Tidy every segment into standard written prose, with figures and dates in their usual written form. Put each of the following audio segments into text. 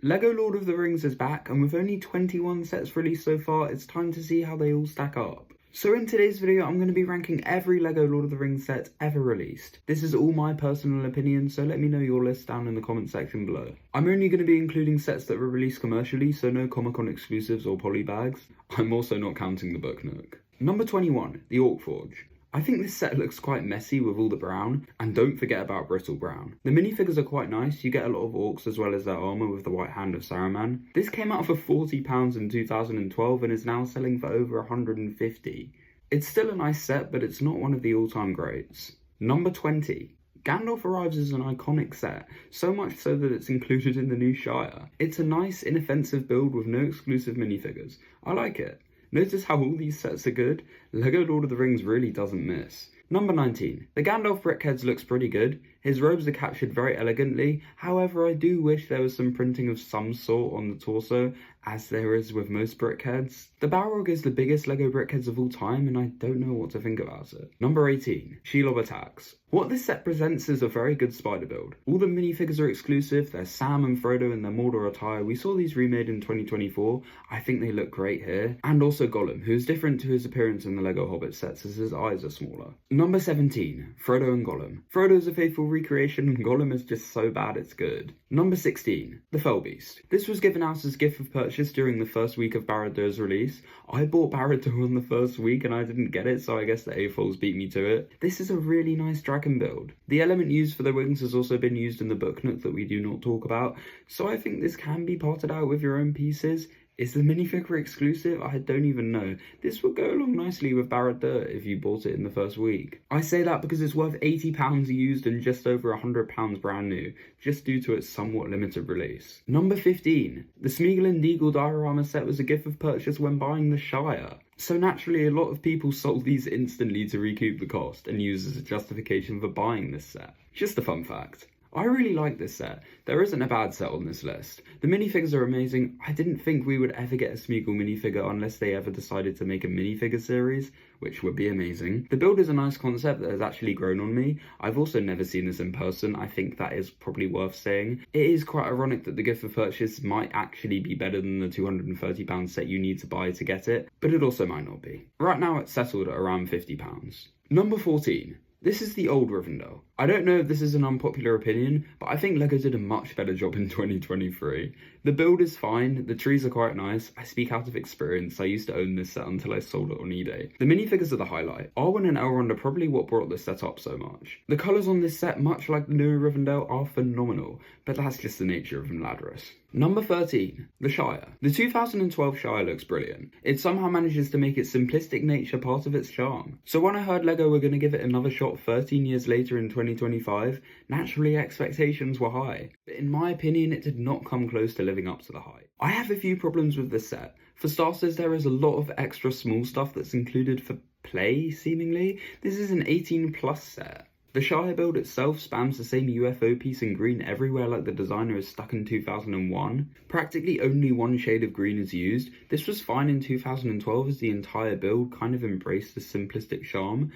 LEGO Lord of the Rings is back, and with only 21 sets released so far, it's time to see how they all stack up. So in today's video, I'm going to be ranking every LEGO Lord of the Rings set ever released. This is all my personal opinion, so let me know your list down in the comment section below. I'm only going to be including sets that were released commercially, so no Comic-Con exclusives or polybags. I'm also not counting the Book Nook. Number 21, the Orc Forge. I think this set looks quite messy with all the brown, and don't forget about Brittle Brown. The minifigures are quite nice, you get a lot of orcs as well as their armour with the White Hand of Saruman. This came out for £40 in 2012 and is now selling for over £150. It's still a nice set, but it's not one of the all-time greats. Number 20. Gandalf arrives as an iconic set, so much so that it's included in the new Shire. It's a nice, inoffensive build with no exclusive minifigures. I like it. Notice how all these sets are good? LEGO Lord of the Rings really doesn't miss. Number 19. The Gandalf Brickheads looks pretty good. His robes are captured very elegantly, however I do wish there was some printing of some sort on the torso, as there is with most Brickheads. The Balrog is the biggest LEGO Brickheads of all time, and I don't know what to think about it. Number 18. Shelob Attacks. What this set presents is a very good spider build. All the minifigures are exclusive, there's Sam and Frodo in their Mordor attire. We saw these remade in 2024, I think they look great here. And also Gollum, who is different to his appearance in the LEGO Hobbit sets as his eyes are smaller. Number 17. Frodo and Gollum. Frodo is a faithful recreation and Gollum is just so bad it's good. Number 16. The Fell Beast. This was given out as a gift of purchase during the first week of Barad-dûr's release. I bought Barad-dûr on the first week and I didn't get it, so I guess the AFOLs beat me to it. This is a really nice dragon build. The element used for the wings has also been used in the Book Nook that we do not talk about, so I think this can be parted out with your own pieces. Is the minifigure exclusive? I don't even know. This would go along nicely with Barad-dûr if you bought it in the first week. I say that because it's worth £80 used and just over £100 brand new, just due to its somewhat limited release. Number 15. The Smeagol and Deagol diorama set was a gift of purchase when buying the Shire. So naturally, a lot of people sold these instantly to recoup the cost and use as a justification for buying this set. Just a fun fact. I really like this set. There isn't a bad set on this list. The minifigures are amazing. I didn't think we would ever get a Smeagol minifigure unless they ever decided to make a minifigure series, which would be amazing. The build is a nice concept that has actually grown on me. I've also never seen this in person. I think that is probably worth saying. It is quite ironic that the gift for purchase might actually be better than the £230 set you need to buy to get it, but it also might not be. Right now it's settled at around £50. Number 14. This is the old Rivendell. I don't know if this is an unpopular opinion, but I think LEGO did a much better job in 2023. The build is fine, the trees are quite nice, I speak out of experience, I used to own this set until I sold it on eBay. The minifigures are the highlight. Arwen and Elrond are probably what brought this set up so much. The colours on this set, much like the newer Rivendell, are phenomenal, but that's just the nature of Imladris. Number 13. The Shire. The 2012 Shire looks brilliant. It somehow manages to make its simplistic nature part of its charm. So when I heard LEGO were going to give it another shot 13 years later in 2025, naturally expectations were high. But in my opinion, it did not come close to living up to the hype. I have a few problems with this set. For starters, there is a lot of extra small stuff that's included for play, seemingly. This is an 18+ set. The Shire build itself spams the same UFO piece in green everywhere like the designer is stuck in 2001. Practically only one shade of green is used. This was fine in 2012 as the entire build kind of embraced the simplistic charm.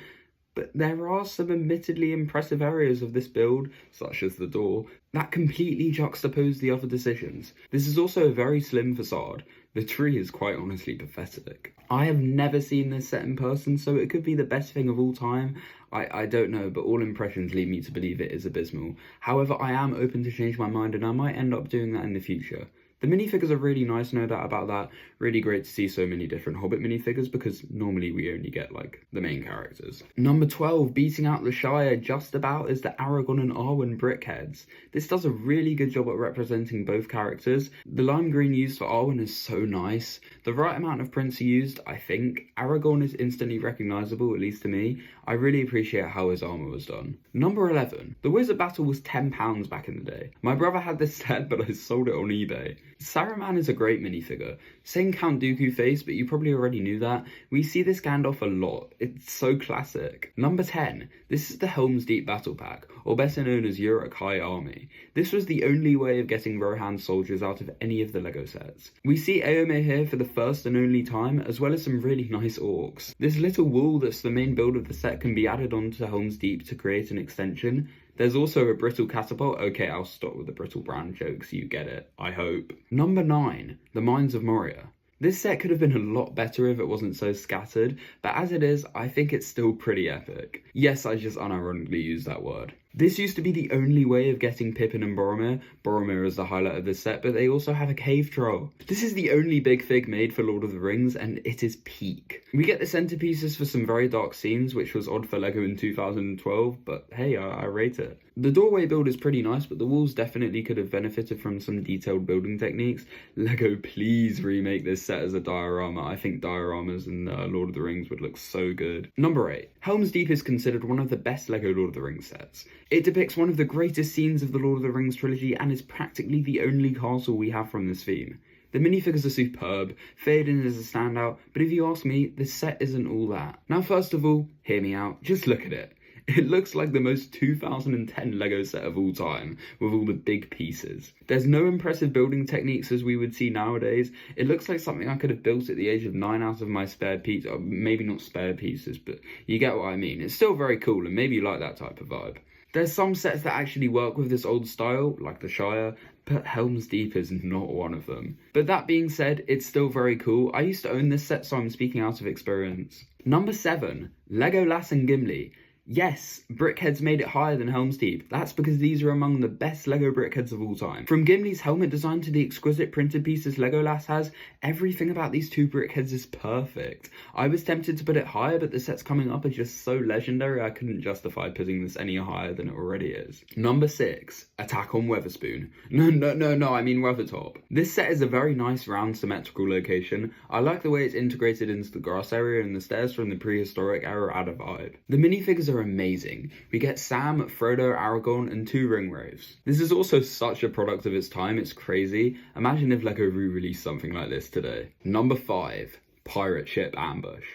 But there are some admittedly impressive areas of this build, such as the door, that completely juxtapose the other decisions. This is also a very slim facade. The tree is quite honestly pathetic. I have never seen this set in person, so it could be the best thing of all time. I don't know, but all impressions lead me to believe it is abysmal. However, I am open to change my mind and I might end up doing that in the future. The minifigures are really nice, no doubt about that. Really great to see so many different Hobbit minifigures because normally we only get like the main characters. Number 12, beating out the Shire just about, is the Aragorn and Arwen Brickheads. This does a really good job at representing both characters. The lime green used for Arwen is so nice. The right amount of prints are used, I think. Aragorn is instantly recognisable, at least to me. I really appreciate how his armour was done. Number 11, the Wizard Battle was £10 back in the day. My brother had this set, but I sold it on eBay. Saruman is a great minifigure. Same Count Dooku face, but you probably already knew that. We see this Gandalf a lot. It's so classic. Number 10. This is the Helm's Deep Battle Pack, or better known as Uruk-hai Army. This was the only way of getting Rohan soldiers out of any of the LEGO sets. We see Éomer here for the first and only time, as well as some really nice orcs. This little wall that's the main build of the set can be added onto Helm's Deep to create an extension. There's also a brittle catapult. Okay, I'll stop with the brittle brand jokes, you get it, I hope. Number 9, the Mines of Moria. This set could have been a lot better if it wasn't so scattered, but as it is, I think it's still pretty epic. Yes, I just unironically used that word. This used to be the only way of getting Pippin and Boromir. Boromir is the highlight of this set, but they also have a cave troll. This is the only big fig made for Lord of the Rings, and it is peak. We get the centerpieces for some very dark scenes, which was odd for LEGO in 2012, but hey, I rate it. The doorway build is pretty nice, but the walls definitely could have benefited from some detailed building techniques. LEGO, please remake this set as a diorama. I think dioramas in Lord of the Rings would look so good. Number 8. Helm's Deep is considered one of the best LEGO Lord of the Rings sets. It depicts one of the greatest scenes of the Lord of the Rings trilogy and is practically the only castle we have from this theme. The minifigures are superb, Theoden is a standout, but if you ask me, this set isn't all that. Now first of all, hear me out, just look at it. It looks like the most 2010 LEGO set of all time, with all the big pieces. There's no impressive building techniques as we would see nowadays. It looks like something I could have built at the age of 9 out of my spare pieces, or maybe not spare pieces, but you get what I mean. It's still very cool, and maybe you like that type of vibe. There's some sets that actually work with this old style, like the Shire, but Helm's Deep is not one of them. But that being said, it's still very cool. I used to own this set, so I'm speaking out of experience. Number 7, Legolas and Gimli. Yes, Brickhead's made it higher than Helm's Deep. That's because these are among the best LEGO Brickheads of all time. From Gimli's helmet design to the exquisite printed pieces Legolas has, everything about these two Brickheads is perfect. I was tempted to put it higher, but the sets coming up are just so legendary I couldn't justify putting this any higher than it already is. Number 6, Attack on Weatherspoon. No, I mean Weathertop. This set is a very nice round symmetrical location. I like the way it's integrated into the grass area, and the stairs from the prehistoric era add a vibe. The minifigures are amazing. We get Sam, Frodo, Aragorn, and 2 Ringwraiths. This is also such a product of its time, it's crazy. Imagine if LEGO re-released something like this today. Number 5, Pirate Ship Ambush.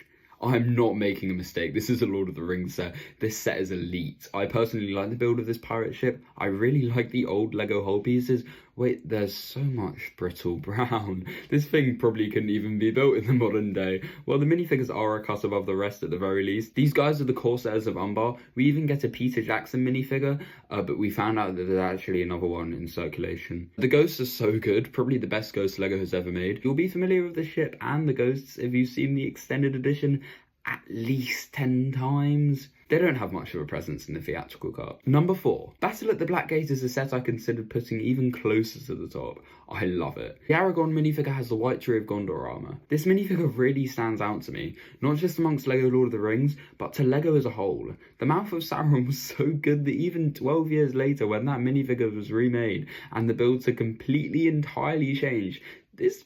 I'm not making a mistake, this is a Lord of the Rings set. This set is elite. I personally like the build of this pirate ship. I really like the old LEGO hull pieces. Wait, there's so much brittle brown. This thing probably couldn't even be built in the modern day. Well, the minifigures are a cut above the rest at the very least. These guys are the Corsairs of Umbar. We even get a Peter Jackson minifigure, but we found out that there's actually another one in circulation. The ghosts are so good, probably the best ghost LEGO has ever made. You'll be familiar with the ship and the ghosts if you've seen the extended edition at least 10 times. They don't have much of a presence in the theatrical cut. Number 4, Battle at the Black Gate is a set I considered putting even closer to the top. I love it. The Aragorn minifigure has the White Tree of Gondor armor. This minifigure really stands out to me, not just amongst LEGO Lord of the Rings, but to LEGO as a whole. The Mouth of Sauron was so good that even 12 years later, when that minifigure was remade and the builds had completely entirely changed, this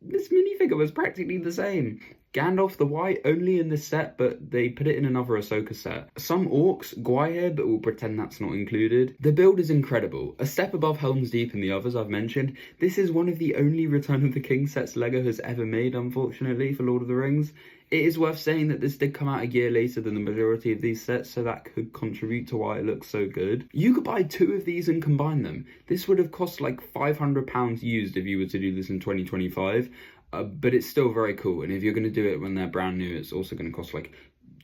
minifigure was practically the same. Gandalf the White only in this set, but they put it in another Ahsoka set. Some orcs, Gwaihir, but we'll pretend that's not included. The build is incredible. A step above Helm's Deep and the others I've mentioned. This is one of the only Return of the King sets LEGO has ever made, unfortunately, for Lord of the Rings. It is worth saying that this did come out a year later than the majority of these sets, so that could contribute to why it looks so good. You could buy 2 of these and combine them. This would have cost like £500 used if you were to do this in 2025. But it's still very cool, and if you're going to do it when they're brand new, it's also going to cost like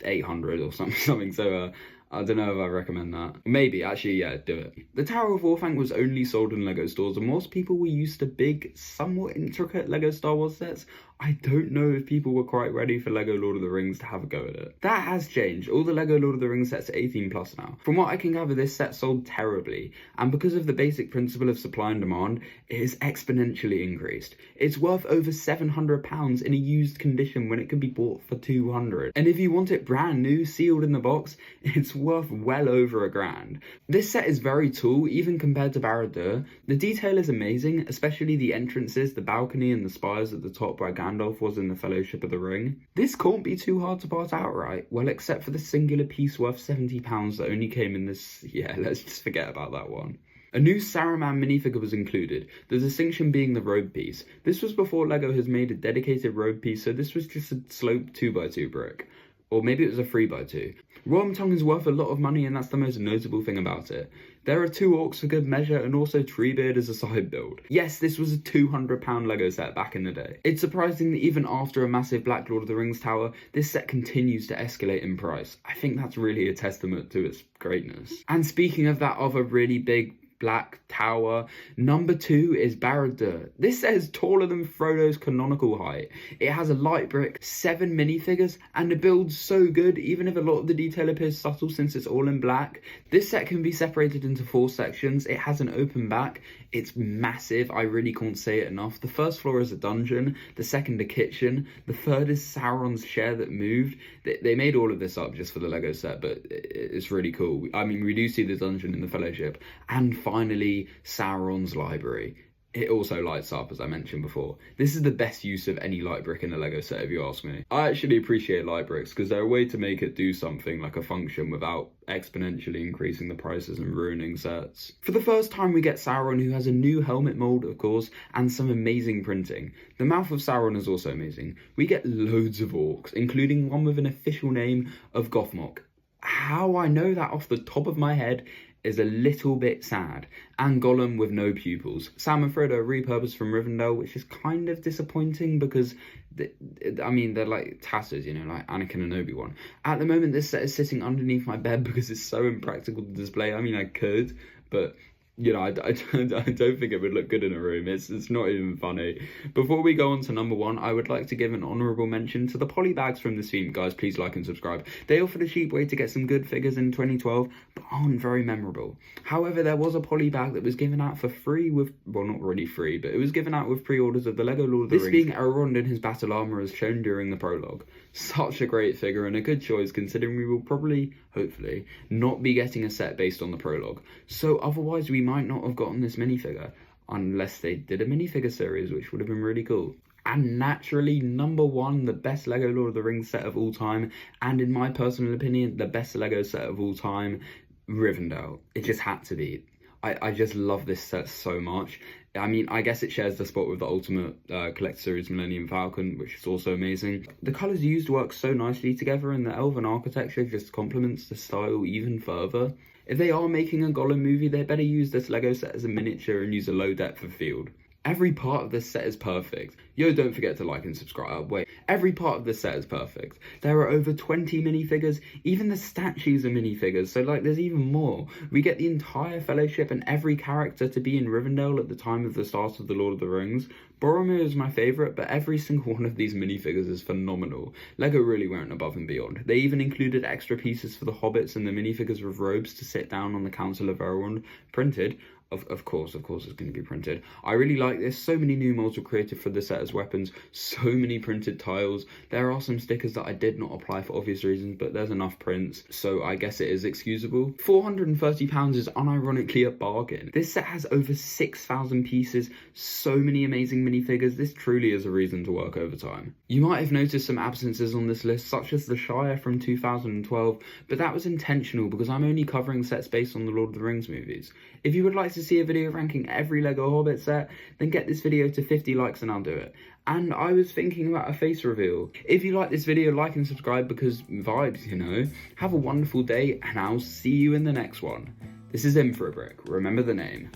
800 or something, so I don't know if I recommend that. Maybe, actually, yeah, do it. The Tower of Orthanc was only sold in LEGO stores, and most people were used to big, somewhat intricate LEGO Star Wars sets. I don't know if people were quite ready for LEGO Lord of the Rings to have a go at it. That has changed. All the LEGO Lord of the Rings sets are 18 plus now. From what I can gather, this set sold terribly, and because of the basic principle of supply and demand, it is exponentially increased. It's worth over £700 in a used condition when it can be bought for 200. And if you want it brand new, sealed in the box, it's worth well over £1,000. This set is very tall, even compared to Barad-dûr. The detail is amazing, especially the entrances, the balcony and the spires at the top where Gandalf was in the Fellowship of the Ring. This can't be too hard to part outright, well, except for the singular piece worth £70 that only came in this, yeah, let's just forget about that one. A new Saruman minifigure was included, the distinction being the robe piece. This was before LEGO has made a dedicated robe piece, so this was just a sloped 2x2 brick. or maybe it was a 3x2. Wormtongue is worth a lot of money, and that's the most notable thing about it. There are 2 orcs for good measure, and also Treebeard as a side build. Yes, this was a £200 LEGO set back in the day. It's surprising that even after a massive Black Lord of the Rings tower, this set continues to escalate in price. I think that's really a testament to its greatness. And speaking of that other really big Black Tower, number 2 is Barad-dûr. This set is taller than Frodo's canonical height. It has a light brick, 7 minifigures, and the build's so good, even if a lot of the detail appears subtle since it's all in black. This set can be separated into 4 sections. It has an open back. It's massive. I really can't say it enough. The first floor is a dungeon, the second a kitchen, the third is Sauron's chair that moved. They made all of this up just for the LEGO set, but it's really cool. I mean, we do see the dungeon in the Fellowship, and finally Sauron's library. It also lights up, as I mentioned before. This is the best use of any light brick in a LEGO set, if you ask me. I actually appreciate light bricks because they're a way to make it do something like a function without exponentially increasing the prices and ruining sets. For the first time, we get Sauron, who has a new helmet mold, of course, and some amazing printing. The mouth of Sauron is also amazing. We get loads of orcs, including one with an official name of Gothmog. How I know that off the top of my head is a little bit sad, and Gollum with no pupils. Sam and Frodo are repurposed from Rivendell, which is kind of disappointing because, I mean, they're like tassers, you know, like Anakin and Obi-Wan. At the moment, this set is sitting underneath my bed because it's so impractical to display. I mean, I could, but you know, I don't think it would look good in a room. It's not even funny. Before we go on to number 1, I would like to give an honourable mention to the poly bags from this theme. Guys, please like and subscribe. They offered a cheap way to get some good figures in 2012, but aren't very memorable. However, there was a poly bag that was given out for free with, well, not really free, but it was given out with pre-orders of the LEGO Lord of the Rings. This being Elrond in his battle armour as shown during the prologue. Such a great figure and a good choice considering we will probably, hopefully, not be getting a set based on the prologue. So otherwise we might not have gotten this minifigure unless they did a minifigure series, which would have been really cool. And naturally, number 1, the best LEGO Lord of the Rings set of all time, and in my personal opinion, the best LEGO set of all time, Rivendell. It just had to be. I just love this set so much. I mean, I guess it shares the spot with the Ultimate Collector Series Millennium Falcon, which is also amazing. The colours used work so nicely together, and the elven architecture just complements the style even further. If they are making a Gollum movie, they better use this LEGO set as a miniature and use a low depth of field. Every part of this set is perfect. Yo, don't forget to like and subscribe. Wait, every part of this set is perfect. There are over 20 minifigures. Even the statues are minifigures, so like there's even more. We get the entire Fellowship and every character to be in Rivendell at the time of the start of The Lord of the Rings. Boromir is my favourite, but every single one of these minifigures is phenomenal. LEGO really went above and beyond. They even included extra pieces for the hobbits and the minifigures with robes to sit down on the Council of Elrond, printed. Of course it's going to be printed. I really like this. So many new molds were created for the set as weapons. So many printed tiles. There are some stickers that I did not apply for obvious reasons, but there's enough prints, so I guess it is excusable. £430 is unironically a bargain. This set has over 6,000 pieces, so many amazing minifigures. This truly is a reason to work overtime. You might have noticed some absences on this list, such as the Shire from 2012, but that was intentional because I'm only covering sets based on the Lord of the Rings movies. If you would like to see a video ranking every LEGO Hobbit set, then get this video to 50 likes and I'll do it. And I was thinking about a face reveal. If you like this video, like and subscribe because vibes, you know. Have a wonderful day and I'll see you in the next one. This is In For A Brick, remember the name.